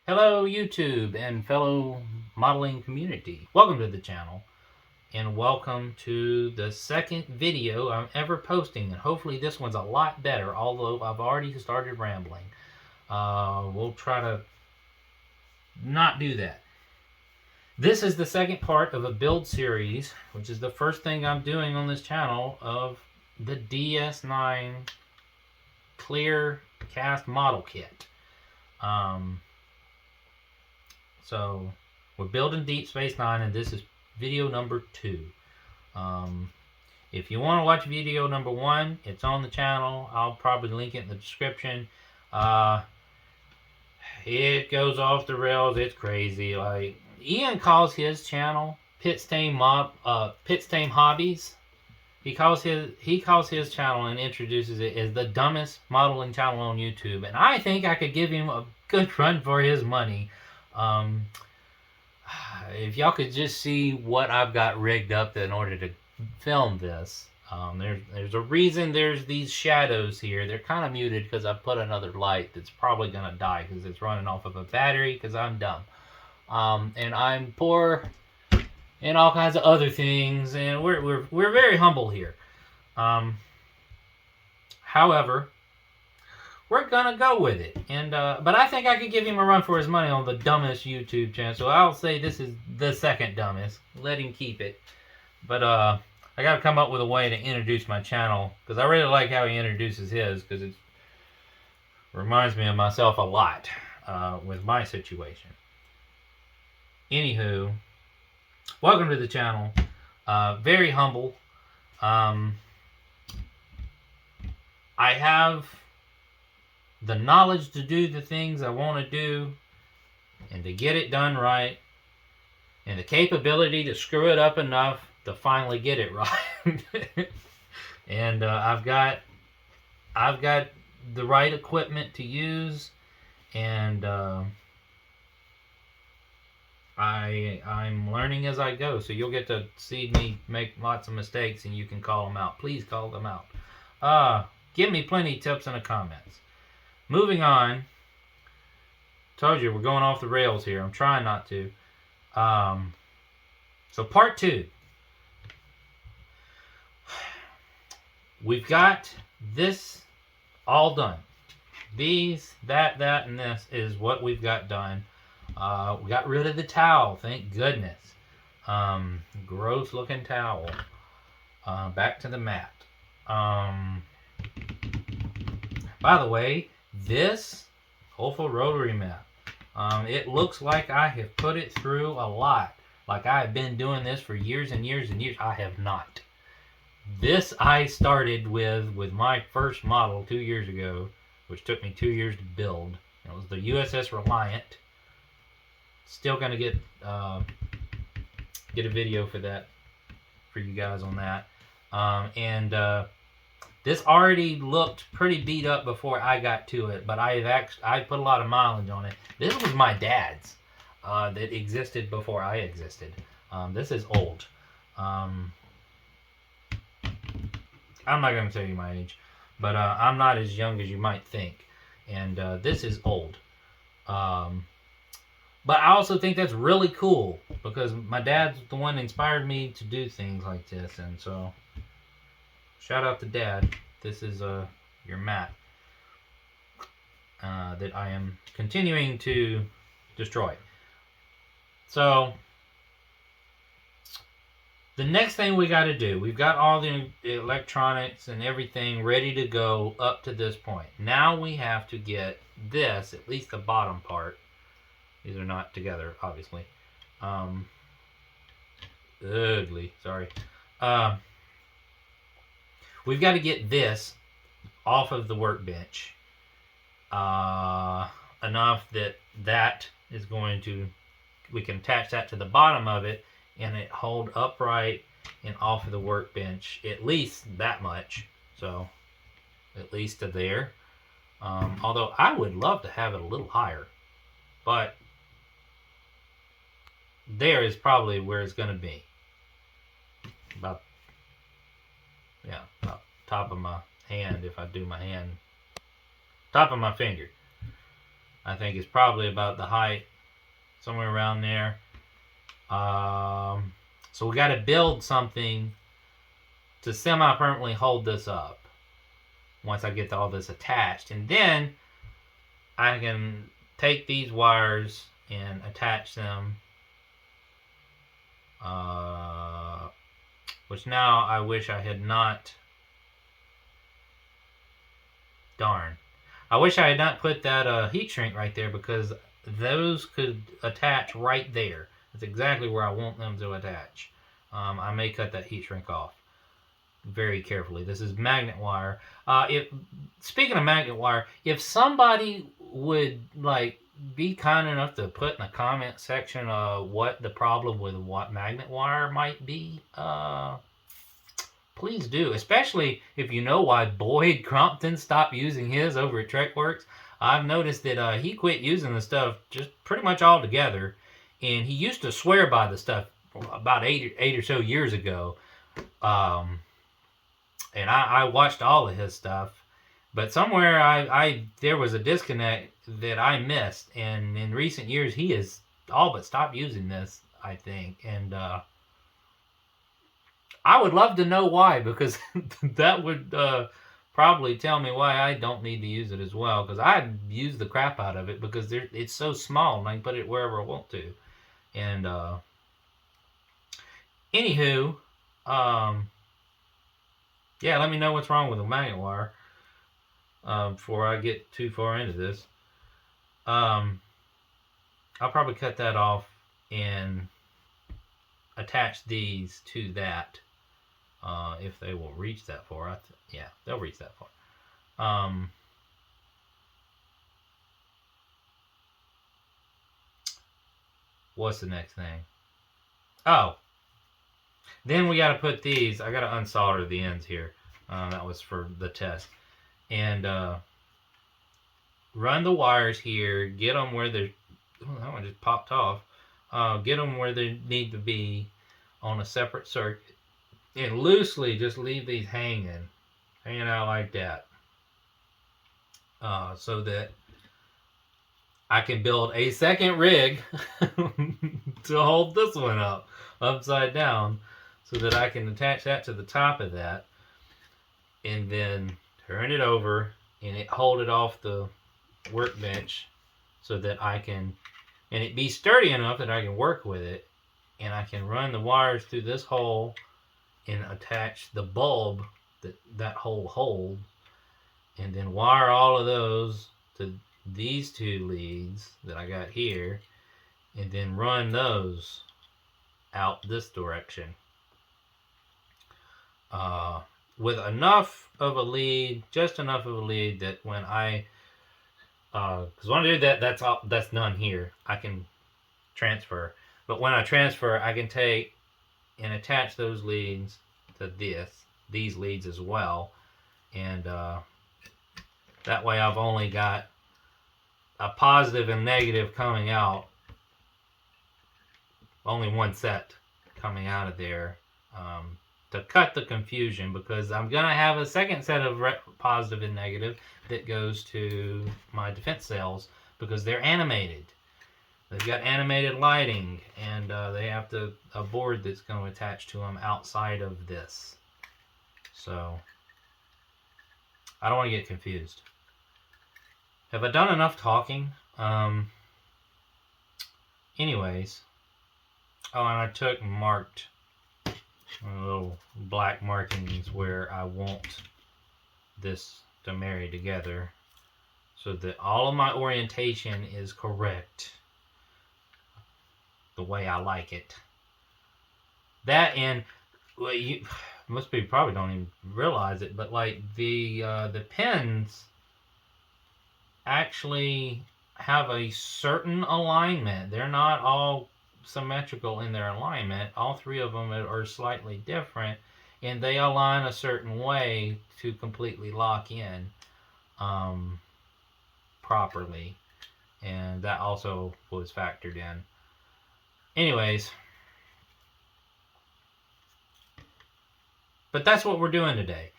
Hello YouTube and fellow modeling community. Welcome to the channel and welcome to the second video I'm ever posting, and hopefully this one's a lot better, although I've already started rambling. We'll try to not do that. This is the second part of a build series, which is the first thing I'm doing on this channel of the DS9 Clear Cast Model Kit. So we're building Deep Space Nine, and this is video number 2. If you want to watch video number 1, it's on the channel. I'll probably link it in the description. It goes off the rails. It's crazy. Like, Ian calls his channel Pit's Tame Hobbies. He calls his channel and introduces it as the dumbest modeling channel on YouTube, and I think I could give him a good run for his money. If y'all could just see what I've got rigged up in order to film this. There's a reason there's these shadows here. They're kind of muted because I put another light that's probably gonna die because it's running off of a battery because I'm dumb. And I'm poor and all kinds of other things, and we're very humble here. However, we're gonna go with it, and but I think I could give him a run for his money on the dumbest YouTube channel. So I'll say this is the second dumbest. Let him keep it. But I gotta come up with a way to introduce my channel because I really like how he introduces his, because it reminds me of myself a lot with my situation. Anywho, welcome to the channel. Very humble. I have the knowledge to do the things I want to do and to get it done right, and the capability to screw it up enough to finally get it right. And I've got the right equipment to use, and I'm learning as I go, so you'll get to see me make lots of mistakes and you can call them out. Please call them out. Give me plenty of tips in the comments. Moving on. Told you we're going off the rails here. I'm trying not to. So part 2. We've got this all done. These, that, and this is what we've got done. We got rid of the towel, thank goodness. Gross looking towel. Back to the mat. By the way, this Hopeful rotary mat. It looks like I have put it through a lot. Like I have been doing this for years and years and years. I have not. This I started with my first model 2 years ago, which took me 2 years to build. It was the USS Reliant. Still gonna get a video for that, for you guys on that. This already looked pretty beat up before I got to it, but I put a lot of mileage on it. This was my dad's that existed before I existed. This is old. I'm not going to tell you my age, but I'm not as young as you might think. And this is old. But I also think that's really cool because my dad's the one that inspired me to do things like this. And so, shout out to Dad. This is your mat that I am continuing to destroy. So, the next thing we got to do, we've got all the electronics and everything ready to go up to this point. Now we have to get this, at least the bottom part. These are not together, obviously. Ugly, sorry. We've got to get this off of the workbench enough that is going to, we can attach that to the bottom of it and it hold upright and off of the workbench, at least that much. So at least to there. Although I would love to have it a little higher, but there is probably where it's going to be. About top of my hand, if I do my hand, top of my finger. I think it's probably about the height, somewhere around there. So we got to build something to semi-permanently hold this up once I get all this attached. And then I can take these wires and attach them. Which now I wish I had not. Darn. I wish I had not put that heat shrink right there, because those could attach right there. That's exactly where I want them to attach. I may cut that heat shrink off very carefully. This is magnet wire. Speaking of magnet wire, if somebody would be kind enough to put in the comment section what the problem with what magnet wire might be, please do. Especially if you know why Boyd Crompton stopped using his over at TrekWorks. I've noticed that he quit using the stuff just pretty much altogether, and he used to swear by the stuff about eight or so years ago. And I watched all of his stuff, but somewhere there was a disconnect that I missed, and in recent years he has all but stopped using this, I think, and I would love to know why, because that would probably tell me why I don't need to use it as well, because I use the crap out of it because it's so small and I can put it wherever I want to. And anywho, yeah, let me know what's wrong with the magnet wire before I get too far into this. I'll probably cut that off and attach these to that if they will reach that far. Yeah, they'll reach that far. What's the next thing? Oh, then we got to put these. I got to unsolder the ends here. That was for the test. And run the wires here. Get them where they're... Oh, that one just popped off. Get them where they need to be on a separate circuit. And loosely just leave these hanging out like that. So that I can build a second rig to hold this one up upside down, so that I can attach that to the top of that and then turn it over and hold it off the workbench so that I can, and it be sturdy enough that I can work with it, and I can run the wires through this hole and attach the bulb that hole holds, and then wire all of those to these two leads that I got here, and then run those out this direction. With enough of a lead, just enough of a lead that when because when I do that, that's done here. I can transfer, but when I transfer, I can take and attach those leads to these leads as well, and that way I've only got a positive and negative coming out, only one set coming out of there, to cut the confusion, because I'm going to have a second set of positive and negative that goes to my defense cells, because they're animated. They've got animated lighting, and they have a board that's going to attach to them outside of this. So I don't want to get confused. Have I done enough talking? Anyways. Oh, and I took and marked little black markings where I want this to marry together, so that all of my orientation is correct the way I like it. That, and well, most people probably don't even realize it, but like the pins actually have a certain alignment. They're not all symmetrical in their alignment. All three of them are slightly different, and they align a certain way to completely lock in properly, and that also was factored in. Anyways, but that's what we're doing today.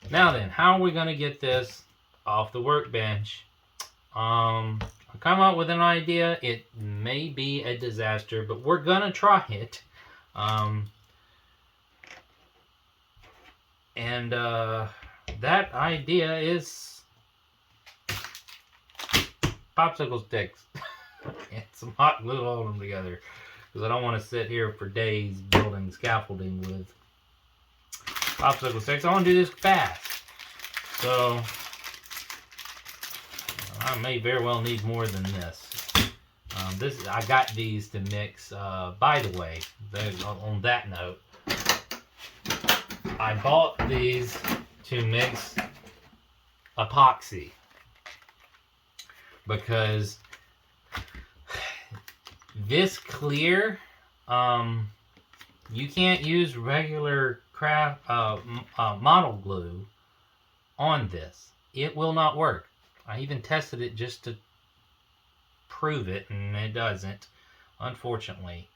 Now then, how are we going to get this off the workbench? I I come up with an idea, it may be a disaster, but we're gonna try it. And that idea is popsicle sticks and some hot glue holding them together, because I don't want to sit here for days building scaffolding with popsicle sticks. I want to do this fast, so I may very well need more than this. I got these to mix. By the way, on that note, I bought these to mix epoxy because this clear, you can't use regular craft model glue on this. It will not work. I even tested it just to prove it, and it doesn't, unfortunately.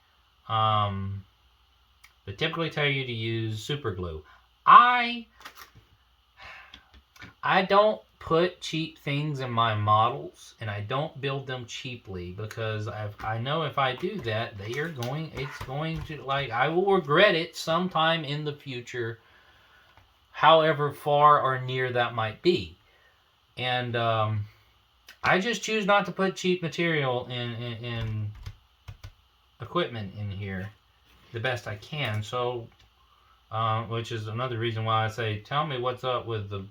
They typically tell you to use super glue. I don't put cheap things in my models, and I don't build them cheaply, because I know if I do that, it's going to, like, I will regret it sometime in the future, however far or near that might be. And I just choose not to put cheap material in equipment in here the best I can. So, which is another reason why I say, tell me what's up with the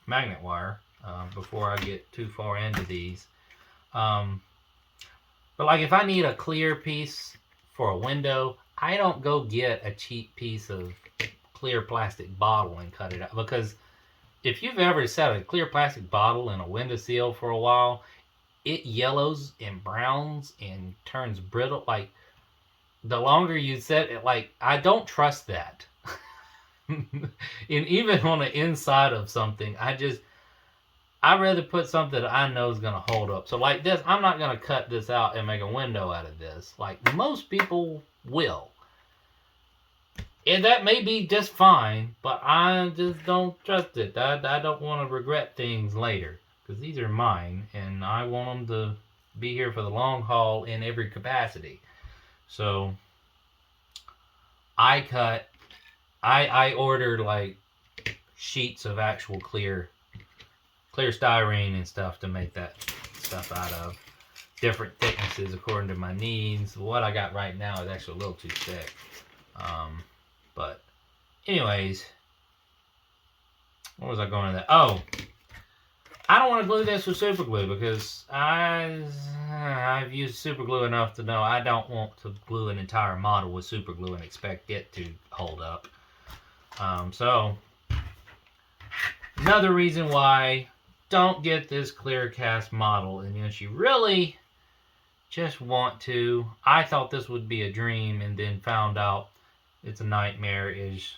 magnet wire before I get too far into these. But like if I need a clear piece for a window, I don't go get a cheap piece of clear plastic bottle and cut it out, because if you've ever set a clear plastic bottle in a windowsill for a while, it yellows and browns and turns brittle. Like, the longer you set it, like, I don't trust that. And even on the inside of something, I'd rather put something that I know is going to hold up. So like this, I'm not going to cut this out and make a window out of this, like most people will. And that may be just fine, but I just don't trust it. I don't want to regret things later, because these are mine, and I want them to be here for the long haul in every capacity. So I ordered like sheets of actual clear styrene and stuff to make that stuff out of. Different thicknesses according to my needs. What I got right now is actually a little too thick. But anyways, what was I going to that? Oh, I don't want to glue this with super glue, because I've used super glue enough to know I don't want to glue an entire model with super glue and expect it to hold up. So another reason why don't get this clear cast model unless you really just want to. I thought this would be a dream, and then found out it's a nightmare, as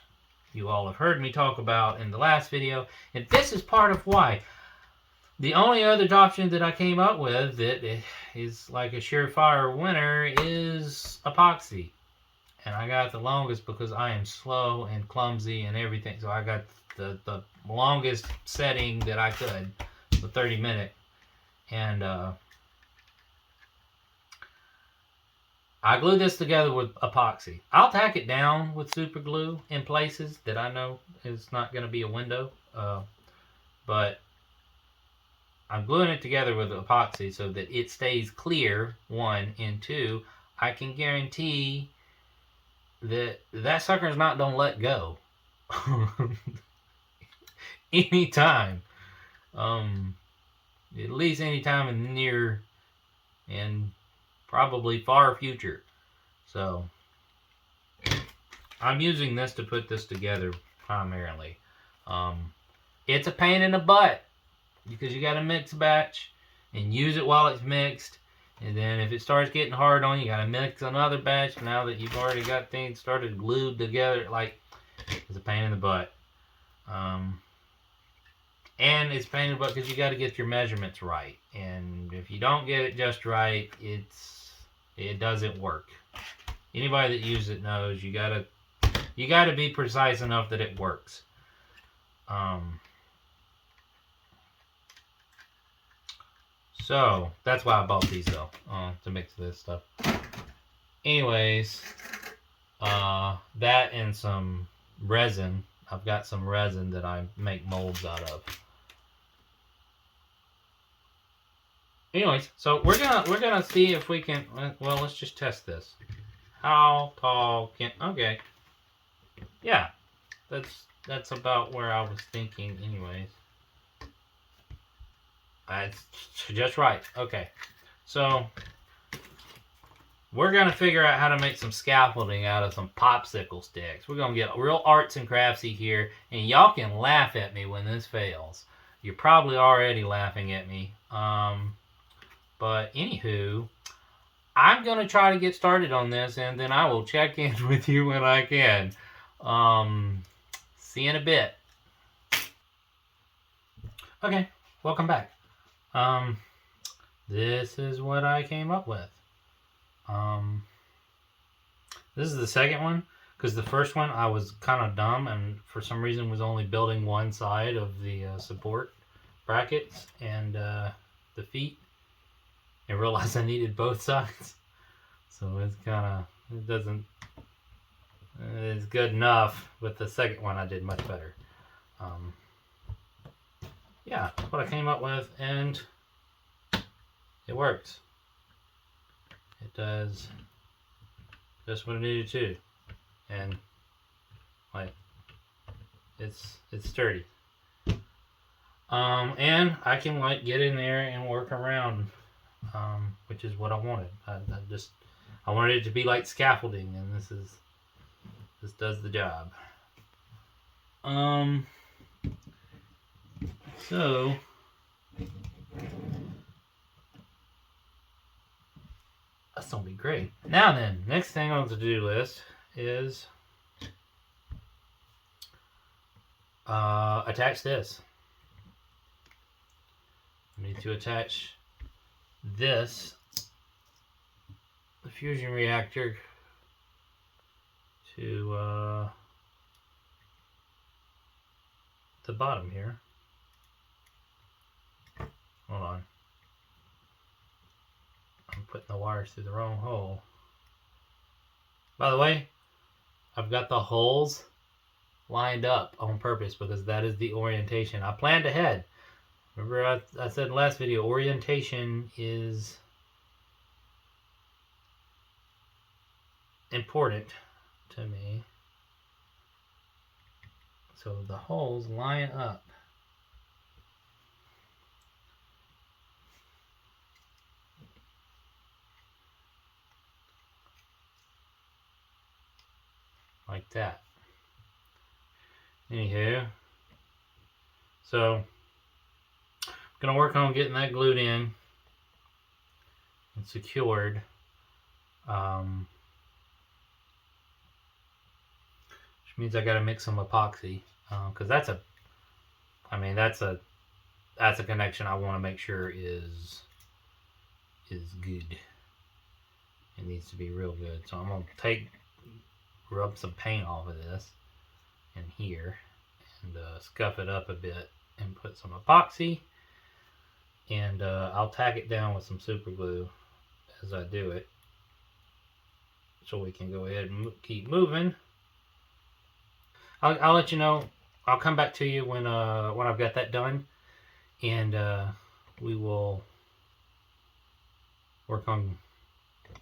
you all have heard me talk about in the last video. And this is part of why. The only other option that I came up with that is like a surefire winner is epoxy. And I got the longest because I am slow and clumsy and everything. So I got the longest setting that I could, the 30-minute. And I glue this together with epoxy. I'll tack it down with super glue in places that I know is not going to be a window. But I'm gluing it together with epoxy so that it stays clear, one, and two, I can guarantee that sucker's not going to let go. Anytime. At least anytime in the near and probably far future. So I'm using this to put this together primarily. It's a pain in the butt, because you got to mix a batch and use it while it's mixed, and then if it starts getting hard on you, you got to mix another batch now that you've already got things started glued together. Like, it's a pain in the butt. And it's a pain in the butt because you got to get your measurements right, and if you don't get it just right, it doesn't work. Anybody that uses it knows you gotta be precise enough that it works. So that's why I bought these though, to mix this stuff. Anyways, that and some resin. I've got some resin that I make molds out of. Anyways, so we're gonna see if we can. Well, let's just test this. How tall can? Okay, yeah, that's about where I was thinking. Anyways, that's just right. Okay, so we're gonna figure out how to make some scaffolding out of some popsicle sticks. We're gonna get real arts and craftsy here, and y'all can laugh at me when this fails. You're probably already laughing at me. But anywho, I'm gonna try to get started on this, and then I will check in with you when I can. See you in a bit. Okay, welcome back. This is what I came up with. This is the second one, because the first one I was kind of dumb and for some reason was only building one side of the support brackets and the feet, and realized I needed both sides. So it's kind of, it's good enough, but the second one I did much better. Yeah, that's what I came up with, and it works. It does just what it needed to, and like it's sturdy. And I can like get in there and work around, which is what I wanted. I wanted it to be like scaffolding, and this does the job. So that's gonna be great. Now then, next thing on the to-do list is attach this. I need to attach this, the fusion reactor, to the bottom here. Hold on. I'm putting the wires through the wrong hole. By the way, I've got the holes lined up on purpose because that is the orientation. I planned ahead. Remember I said in the last video, orientation is important to me. So the holes line up. Like that. Anywho, so I'm gonna work on getting that glued in and secured. Which means I gotta mix some epoxy, because that's a connection I want to make sure is good. It needs to be real good. So I'm gonna rub some paint off of this in here and scuff it up a bit and put some epoxy, and I'll tack it down with some super glue as I do it, so we can go ahead and keep moving. I'll let you know. I'll come back to you when I've got that done, and we will work on.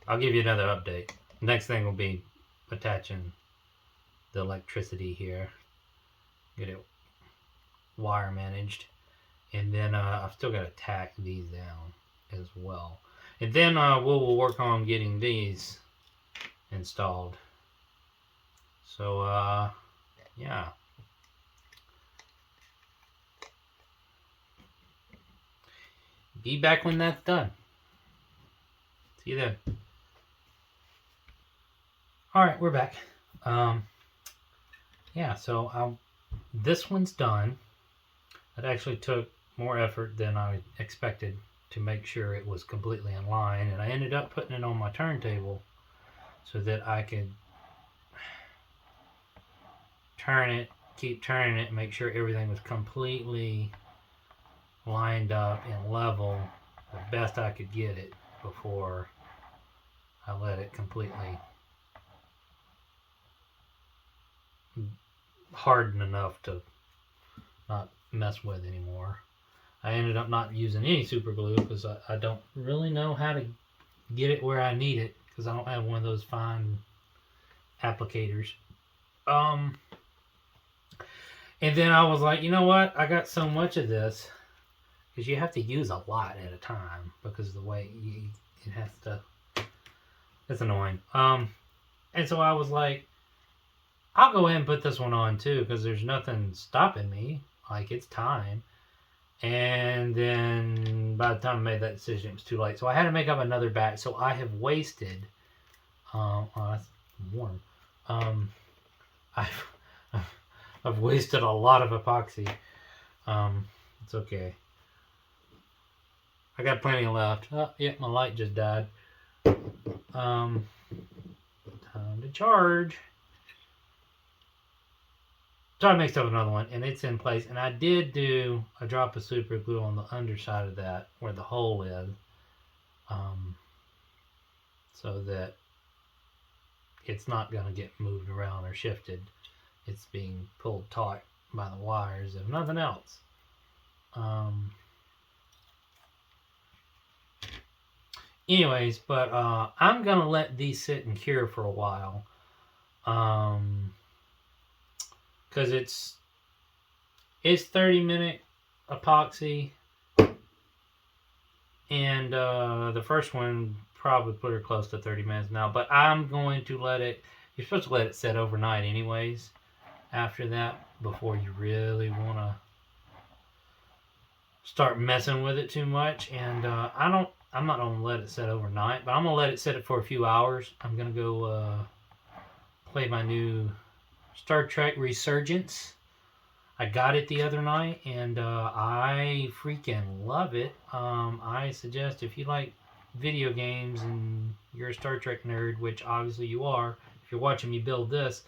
I'll give you another update. Next thing will be attaching the electricity here, get it wire managed, and then I've still got to tack these down as well, and then we'll work on getting these installed. So yeah, be back when that's done. See you then. Alright, we're back. Yeah, so this one's done. It actually took more effort than I expected to make sure it was completely in line, and I ended up putting it on my turntable so that I could turn it, keep turning it, and make sure everything was completely lined up and level the best I could get it before I let it completely harden enough to not mess with anymore. I ended up not using any super glue because I don't really know how to get it where I need it because I don't have one of those fine applicators. And then I was like, you know what? I got so much of this because you have to use a lot at a time because of the way it has to. It's annoying. And so I was like, I'll go ahead and put this one on too because there's nothing stopping me. Like it's time. And then by the time I made that decision, it was too late. So I had to make up another batch. So I have wasted. Oh, that's warm. I've wasted a lot of epoxy. It's okay. I got plenty left. Oh, yeah, my light just died. Time to charge. So I mixed up another one, and it's in place. And I did do a drop of super glue on the underside of that, where the hole is, so that it's not going to get moved around or shifted. It's being pulled taut by the wires, if nothing else. Anyways, but I'm going to let these sit and cure for a while. Because it's 30-minute epoxy, and the first one probably put her close to 30 minutes now, but I'm going to let it, you're supposed to let it set overnight anyways after that before you really want to start messing with it too much. And I'm not going to let it set overnight, but I'm going to let it sit for a few hours. I'm going to go play my new Star Trek Resurgence. I got it the other night, and I freaking love it. I suggest if you like video games and you're a Star Trek nerd, which obviously you are, if you're watching me build this,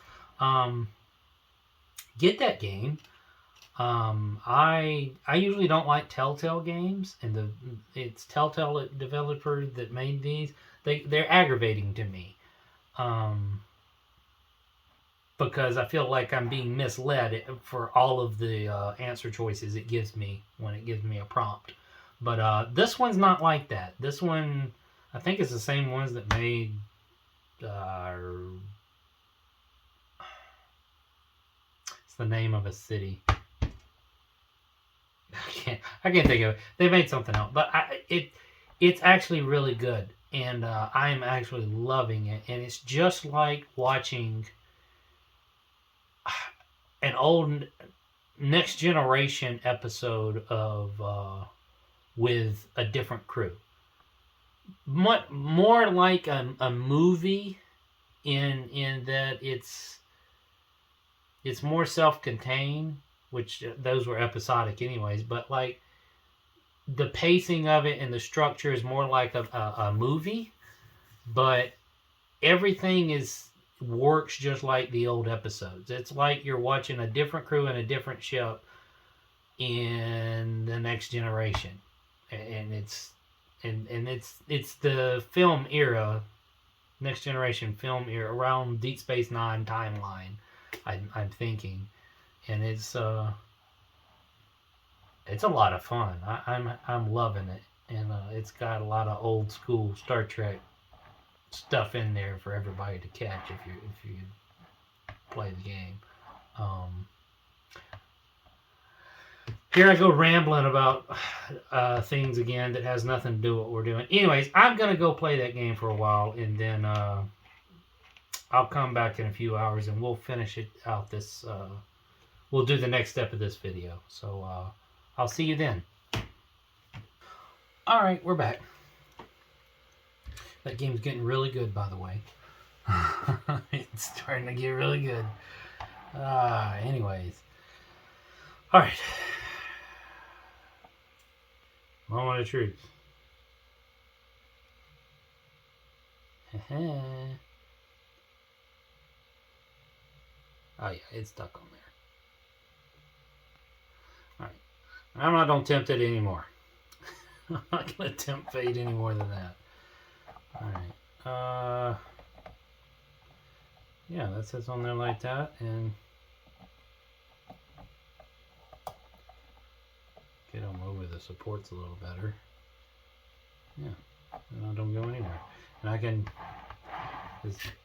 get that game. I usually don't like Telltale games, and it's Telltale developer that made these. They're aggravating to me. Because I feel like I'm being misled for all of the answer choices it gives me when it gives me a prompt. But this one's not like that. This one, I think it's the same ones that made... it's the name of a city. I can't think of it. They made something else. But it's actually really good. And I am actually loving it. And it's just like watching... an old Next Generation episode of with a different crew. More like a movie in that it's more self-contained, which those were episodic anyways, but like the pacing of it and the structure is more like a movie, but everything works just like the old episodes. It's like you're watching a different crew and a different ship in the Next Generation, and it's the film era, Next Generation film era, around Deep Space Nine timeline. I'm thinking, and it's a lot of fun. I'm loving it, and it's got a lot of old school Star Trek stuff in there for everybody to catch if you play the game. Here I go rambling about things again that has nothing to do with what we're doing. Anyways, I'm gonna go play that game for a while, and then I'll come back in a few hours and we'll finish it out. We'll do the next step of this video. So I'll see you then. All right, we're back. That game's getting really good, by the way. It's starting to get really good. Anyways. Alright. Moment of truth. Oh yeah, it's stuck on there. Alright. I'm not gonna tempt it anymore. I'm not going to temp fade any more than that. Alright. Yeah, that sits on there like that, and get them over the supports a little better. Yeah, and I don't go anywhere. And I can,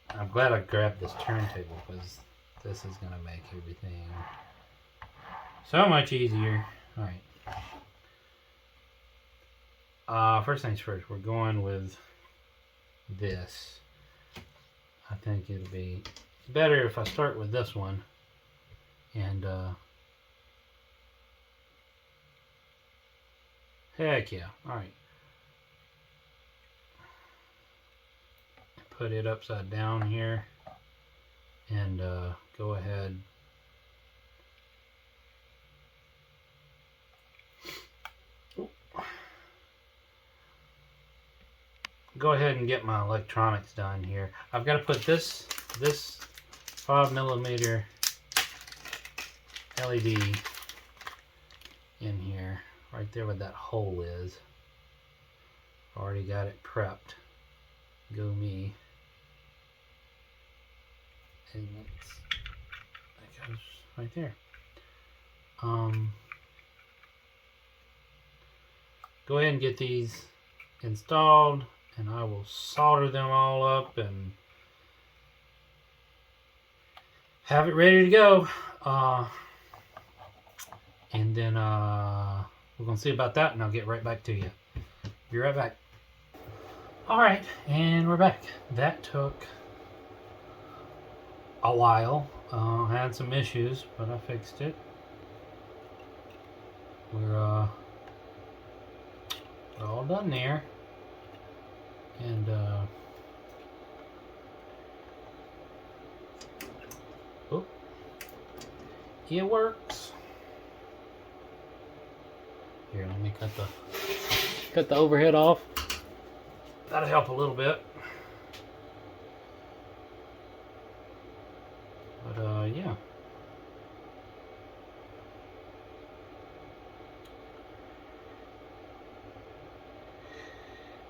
I'm glad I grabbed this turntable, because this is going to make everything so much easier. Alright. First things first, we're going with this. I think it'll be better if I start with this one. And, heck yeah. Alright. Put it upside down here. And, go ahead. Go ahead and get my electronics done here. I've got to put this 5mm LED in here, right there where that hole is. Already got it prepped. Go me. And that goes right there. Go ahead and get these installed, and I will solder them all up and have it ready to go. And then we're going to see about that, and I'll get right back to you. Be right back. Alright, and we're back. That took a while. Had some issues, but I fixed it. We're all done there. And oh, it works. Here, let me cut the overhead off. That'll help a little bit. But yeah.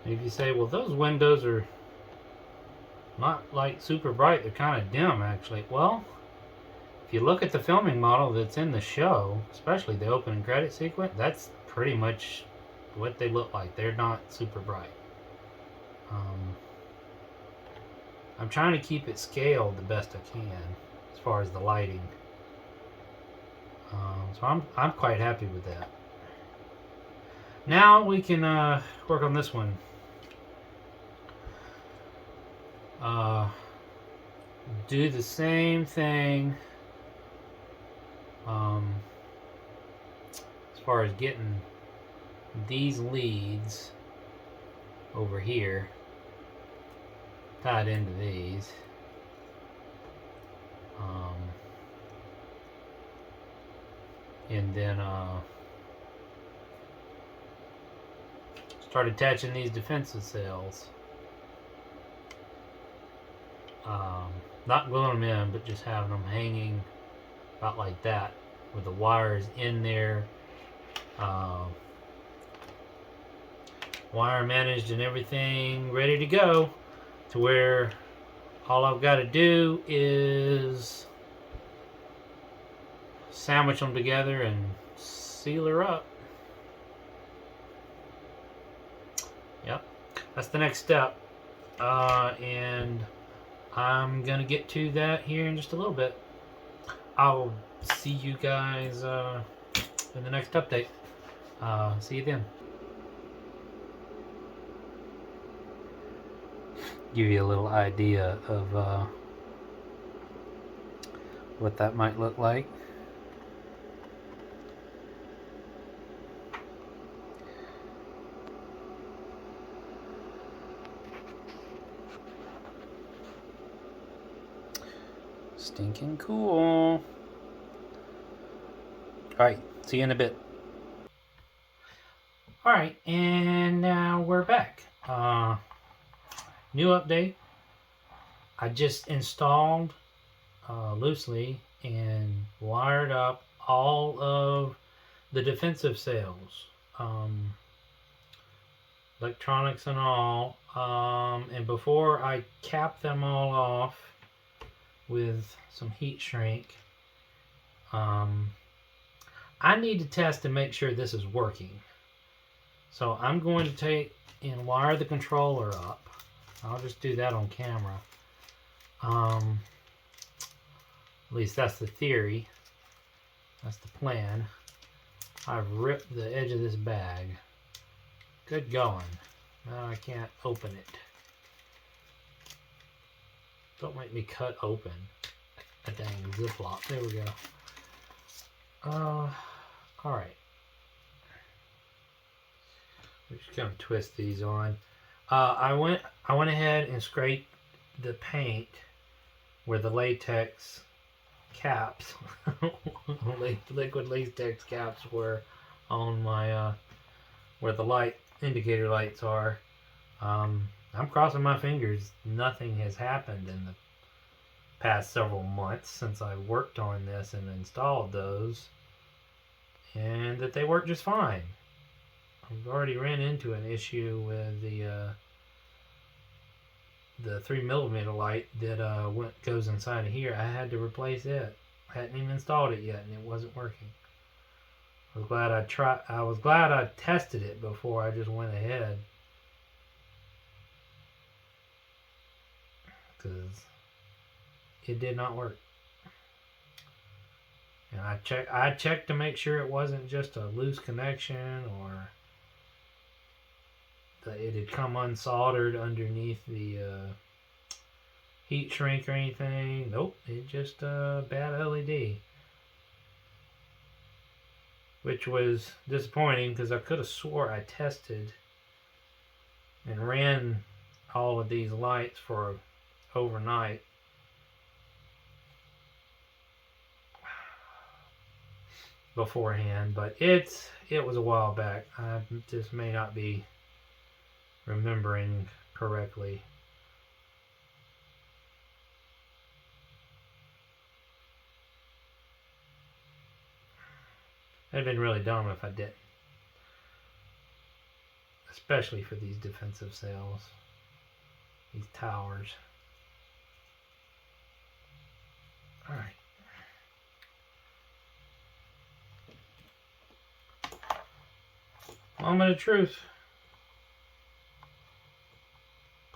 If you say, well, those windows are not like super bright, they're kind of dim actually. Well, if you look at the filming model that's in the show, especially the opening credit sequence, that's pretty much what they look like. They're not super bright. I'm trying to keep it scaled the best I can as far as the lighting. So I'm quite happy with that. Now we can work on this one. Do the same thing as far as getting these leads over here tied into these. And then start attaching these defensive cells. Not gluing them in, but just having them hanging about like that with the wires in there. Wire managed and everything ready to go, to where all I've got to do is sandwich them together and seal her up. Yep, that's the next step. And I'm gonna get to that here in just a little bit. I'll see you guys in the next update. See you then. Give you a little idea of what that might look like. Stinking cool. Alright, see you in a bit. Alright, and now we're back. New update. I just installed loosely and wired up all of the defensive cells. electronics and all. And before I cap them all off with some heat shrink, I need to test to make sure this is working. So I'm going to take and wire the controller up. I'll just do that on camera. At least that's the theory. That's the plan. I've ripped the edge of this bag. Good going. Now I can't open it. Don't make me cut open a dang Ziploc. There we go. Alright. We're just gonna twist these on. I went ahead and scraped the paint where the latex caps, liquid latex caps were on my where the light indicator lights are. I'm crossing my fingers nothing has happened in the past several months since I worked on this and installed those, and that they work just fine. I've already ran into an issue with the 3mm light that goes inside of here. I had to replace it. I hadn't even installed it yet, and it wasn't working. I was glad I tested it before I just went ahead, because it did not work. And I checked to make sure it wasn't just a loose connection or that it had come unsoldered underneath the heat shrink or anything. Nope, it just bad LED. Which was disappointing because I could have swore I tested and ran all of these lights for overnight. Beforehand, but it was a while back. I just may not be remembering correctly. It'd been really dumb if I didn't, especially for these defensive sails, these towers. All right. Moment of truth.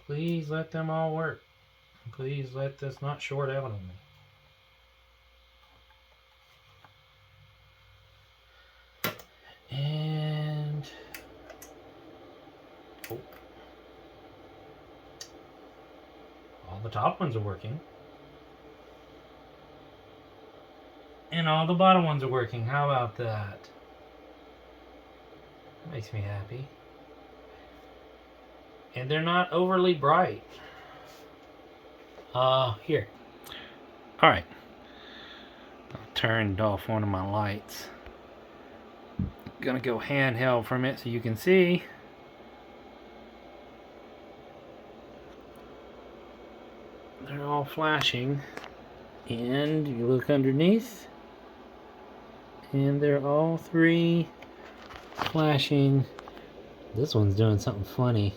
Please let them all work. Please let this not short out on me. And all the top ones are working. And all the bottom ones are working. How about that? That makes me happy. And they're not overly bright. Here. Alright. I turned off one of my lights. Gonna go handheld from it so you can see. They're all flashing. And you look underneath, and they're all three flashing. This one's doing something funny.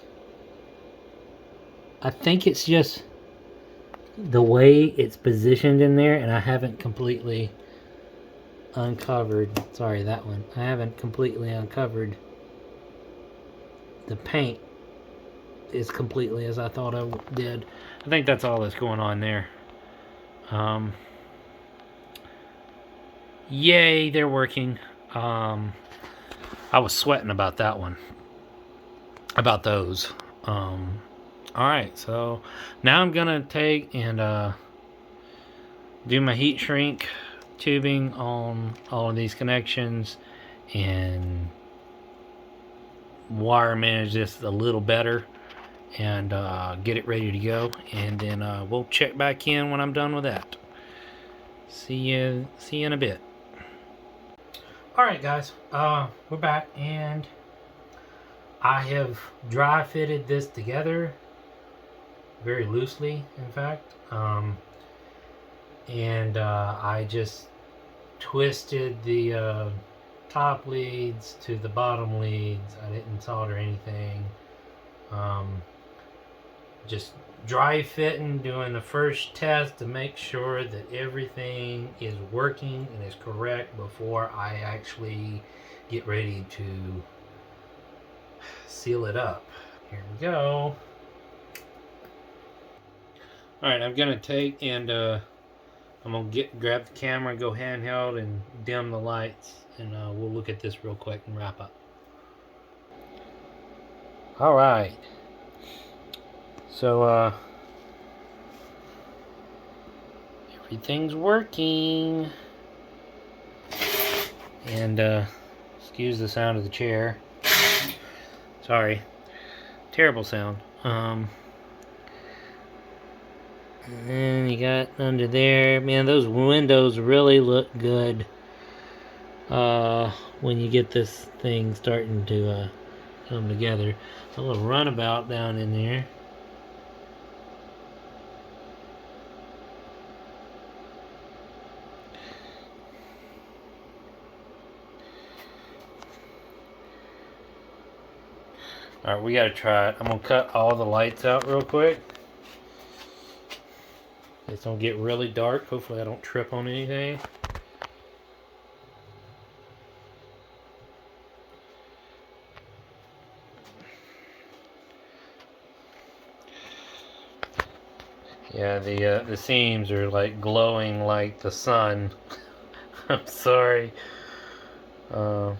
I think it's just the way it's positioned in there, and I haven't completely uncovered. Sorry, that one. I haven't completely uncovered the paint as completely as I thought I did. I think that's all that's going on there. Yay, they're working. I was sweating about that one. About those. Alright, so now I'm gonna take and do my heat shrink tubing on all of these connections and wire manage this a little better and get it ready to go, and then we'll check back in when I'm done with that. See you in a bit. Alright guys, we're back, and I have dry fitted this together very loosely, in fact, and I just twisted the top leads to the bottom leads. I didn't solder anything. Just dry fitting, doing the first test to make sure that everything is working and is correct before I actually get ready to seal it up. Here we go. Alright, I'm gonna take and I'm gonna grab the camera and go handheld and dim the lights, and we'll look at this real quick and wrap up. Alright. So everything's working. And excuse the sound of the chair. Sorry. Terrible sound. And you got under there, man, those windows really look good when you get this thing starting to come together. A little runabout down in there. Alright, we gotta try it. I'm gonna cut all the lights out real quick. It's gonna get really dark. Hopefully I don't trip on anything. Yeah, the seams are like glowing like the sun. I'm sorry. But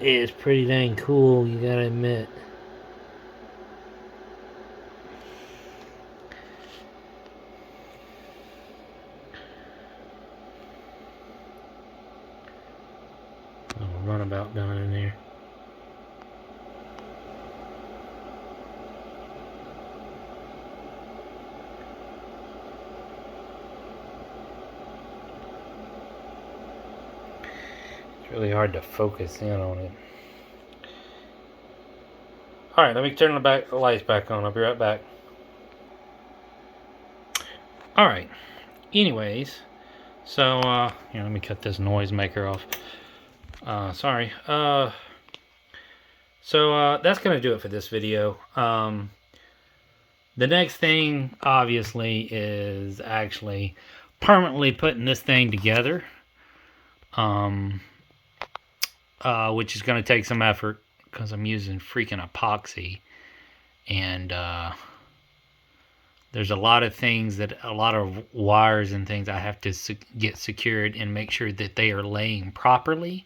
it's pretty dang cool, you gotta admit. Runabout down in there. It's really hard to focus in on it. Alright, let me turn the lights back on. I'll be right back. Alright. Anyways, so here, let me cut this noisemaker off. Sorry. So that's gonna do it for this video. The next thing, obviously, is actually permanently putting this thing together, which is going to take some effort because I'm using freaking epoxy, and there's a lot of things a lot of wires and things I have to get secured and make sure that they are laying properly,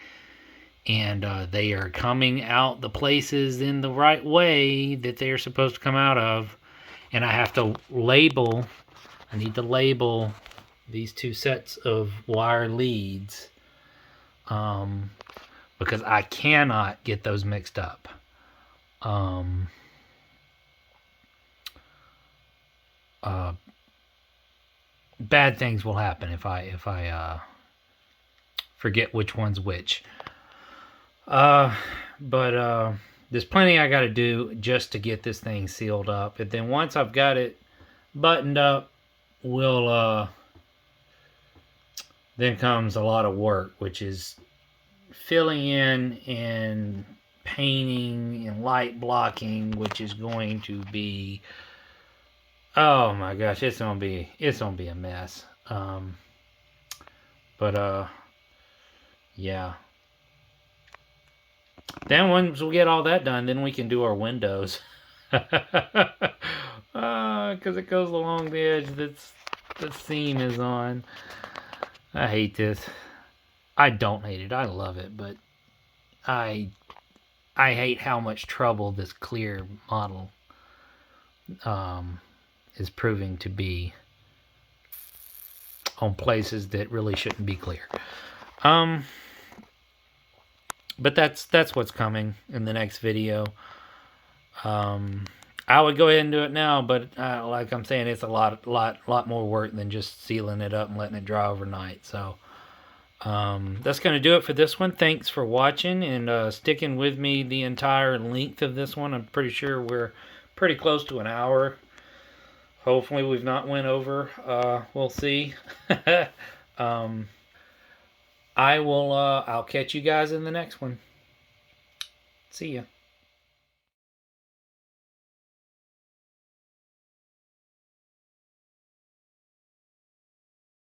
and they are coming out the places in the right way that they are supposed to come out of. And I have to label, I need to label these two sets of wire leads, because I cannot get those mixed up. Bad things will happen if I forget which one's which. But there's plenty I got to do just to get this thing sealed up. And then once I've got it buttoned up, then comes a lot of work, which is filling in and painting and light blocking, which is going to be, oh my gosh, it's gonna be a mess. Yeah. Then once we get all that done, then we can do our windows. Because it goes along the edge that the seam is on. I hate this. I don't hate it. I love it, but I hate how much trouble this clear model is proving to be on places that really shouldn't be clear. But that's what's coming in the next video. I would go ahead and do it now, but like I'm saying, it's a lot more work than just sealing it up and letting it dry overnight. So that's going to do it for this one. Thanks for watching and sticking with me the entire length of this one. I'm pretty sure we're pretty close to an hour. Hopefully we've not went over. We'll see. I'll catch you guys in the next one. See ya.